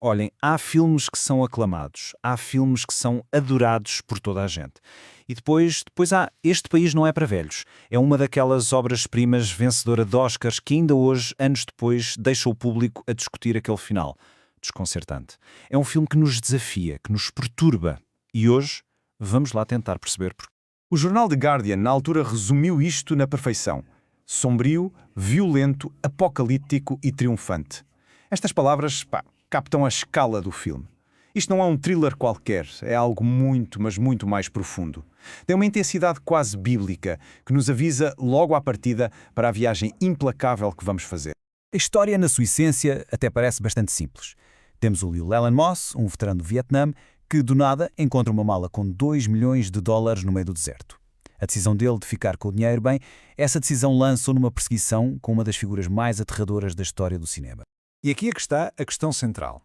Olhem, há filmes que são aclamados, há filmes que são adorados por toda a gente. E depois há Este País Não É Para Velhos. É uma daquelas obras-primas vencedora de Oscars que ainda hoje, anos depois, deixa o público a discutir aquele final. Desconcertante. É um filme que nos desafia, que nos perturba. E hoje, vamos lá tentar perceber porquê. O jornal The Guardian, na altura, resumiu isto na perfeição. Sombrio, violento, apocalíptico e triunfante. Estas palavras, captam a escala do filme. Isto não é um thriller qualquer, é algo muito, mas muito mais profundo. Tem uma intensidade quase bíblica, que nos avisa logo à partida para a viagem implacável que vamos fazer. A história, na sua essência, até parece bastante simples. Temos o Llewellyn Moss, um veterano do Vietnã, que do nada encontra uma mala com 2 milhões de dólares no meio do deserto. A decisão dele de ficar com o dinheiro, essa decisão lança-o numa perseguição com uma das figuras mais aterradoras da história do cinema. E aqui é que está a questão central.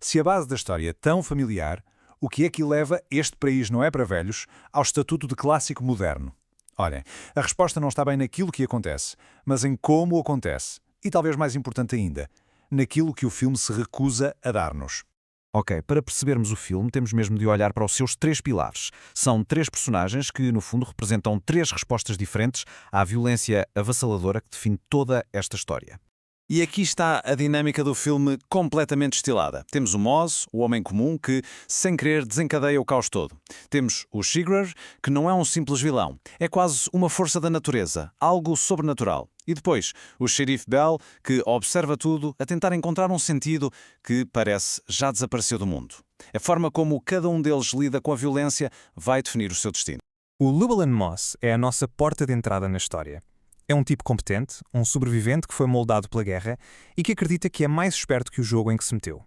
Se a base da história é tão familiar, o que é que leva Este País Não É Para Velhos ao estatuto de clássico moderno? Olhem, a resposta não está bem naquilo que acontece, mas em como acontece. E talvez mais importante ainda, naquilo que o filme se recusa a dar-nos. Ok, para percebermos o filme, temos mesmo de olhar para os seus 3 pilares. São 3 personagens que, no fundo, representam 3 respostas diferentes à violência avassaladora que define toda esta história. E aqui está a dinâmica do filme completamente estilada. Temos o Moss, o homem comum, que, sem querer, desencadeia o caos todo. Temos o Shigrar, que não é um simples vilão. É quase uma força da natureza, algo sobrenatural. E depois, o Sheriff Bell, que observa tudo a tentar encontrar um sentido que, parece, já desapareceu do mundo. A forma como cada um deles lida com a violência vai definir o seu destino. O Llewellyn Moss é a nossa porta de entrada na história. É um tipo competente, um sobrevivente que foi moldado pela guerra e que acredita que é mais esperto que o jogo em que se meteu.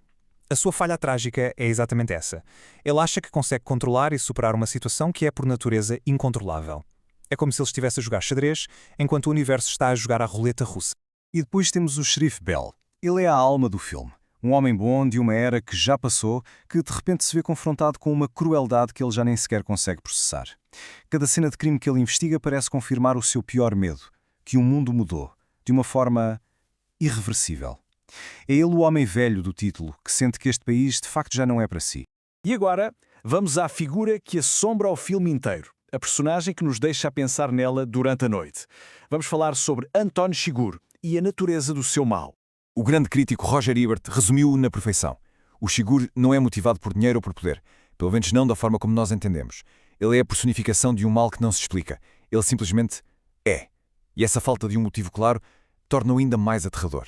A sua falha trágica é exatamente essa. Ele acha que consegue controlar e superar uma situação que é por natureza incontrolável. É como se ele estivesse a jogar xadrez, enquanto o universo está a jogar a roleta russa. E depois temos o Sheriff Bell. Ele é a alma do filme. Um homem bom de uma era que já passou, que de repente se vê confrontado com uma crueldade que ele já nem sequer consegue processar. Cada cena de crime que ele investiga parece confirmar o seu pior medo, que o mundo mudou, de uma forma irreversível. É ele o homem velho do título, que sente que este país de facto já não é para si. E agora, vamos à figura que assombra o filme inteiro, a personagem que nos deixa a pensar nela durante a noite. Vamos falar sobre Anton Chigurh e a natureza do seu mal. O grande crítico Roger Ebert resumiu-o na perfeição. O Chigurh não é motivado por dinheiro ou por poder, pelo menos não da forma como nós entendemos. Ele é a personificação de um mal que não se explica. Ele simplesmente é. E essa falta de um motivo claro torna-o ainda mais aterrador.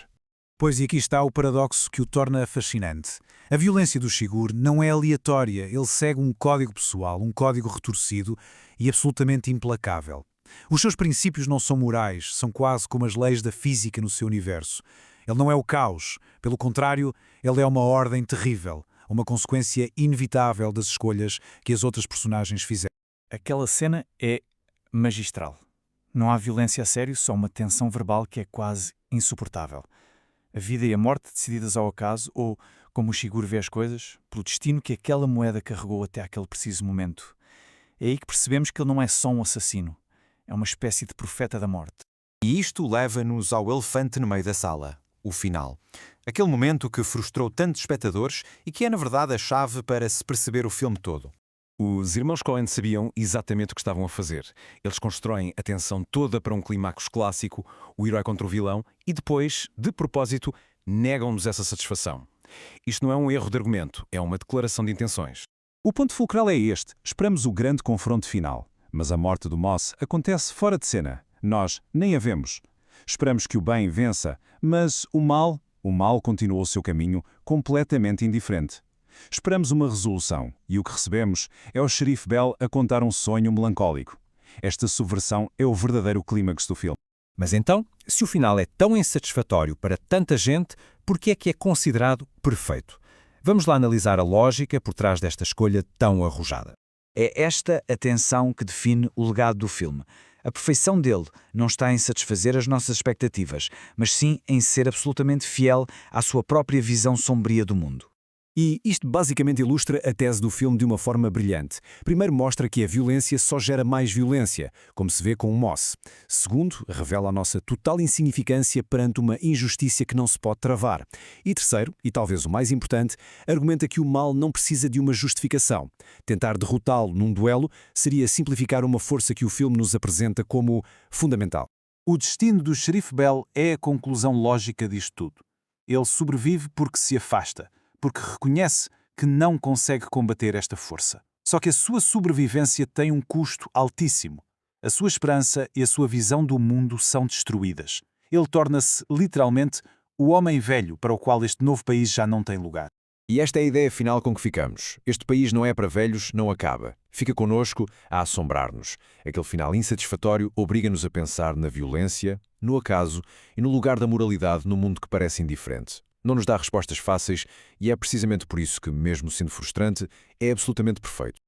Pois e aqui está o paradoxo que o torna fascinante. A violência do Chigurh não é aleatória, ele segue um código pessoal, um código retorcido e absolutamente implacável. Os seus princípios não são morais, são quase como as leis da física no seu universo. Ele não é o caos, pelo contrário, ele é uma ordem terrível, uma consequência inevitável das escolhas que as outras personagens fizeram. Aquela cena é magistral. Não há violência a sério, só uma tensão verbal que é quase insuportável. A vida e a morte decididas ao acaso, ou, como o Chigurh vê as coisas, pelo destino que aquela moeda carregou até aquele preciso momento. É aí que percebemos que ele não é só um assassino. É uma espécie de profeta da morte. E isto leva-nos ao elefante no meio da sala, o final. Aquele momento que frustrou tantos espectadores e que é, na verdade, a chave para se perceber o filme todo. Os irmãos Coen sabiam exatamente o que estavam a fazer. Eles constroem a tensão toda para um clímax clássico, o herói contra o vilão, e depois, de propósito, negam-nos essa satisfação. Isto não é um erro de argumento, é uma declaração de intenções. O ponto fulcral é este. Esperamos o grande confronto final. Mas a morte do Moss acontece fora de cena. Nós nem a vemos. Esperamos que o bem vença, mas o mal continua o seu caminho completamente indiferente. Esperamos uma resolução, e o que recebemos é o Sheriff Bell a contar um sonho melancólico. Esta subversão é o verdadeiro clímax do filme. Mas então, se o final é tão insatisfatório para tanta gente, por que é considerado perfeito? Vamos lá analisar a lógica por trás desta escolha tão arrojada. É esta a tensão que define o legado do filme. A perfeição dele não está em satisfazer as nossas expectativas, mas sim em ser absolutamente fiel à sua própria visão sombria do mundo. E isto basicamente ilustra a tese do filme de uma forma brilhante. Primeiro, mostra que a violência só gera mais violência, como se vê com o Moss. Segundo, revela a nossa total insignificância perante uma injustiça que não se pode travar. E terceiro, e talvez o mais importante, argumenta que o mal não precisa de uma justificação. Tentar derrotá-lo num duelo seria simplificar uma força que o filme nos apresenta como fundamental. O destino do Xerife Bell é a conclusão lógica disto tudo. Ele sobrevive porque se afasta, porque reconhece que não consegue combater esta força. Só que a sua sobrevivência tem um custo altíssimo. A sua esperança e a sua visão do mundo são destruídas. Ele torna-se, literalmente, o homem velho para o qual este novo país já não tem lugar. E esta é a ideia final com que ficamos. Este país não é para velhos, não acaba. Fica connosco a assombrar-nos. Aquele final insatisfatório obriga-nos a pensar na violência, no acaso e no lugar da moralidade no mundo que parece indiferente. Não nos dá respostas fáceis e é precisamente por isso que, mesmo sendo frustrante, é absolutamente perfeito.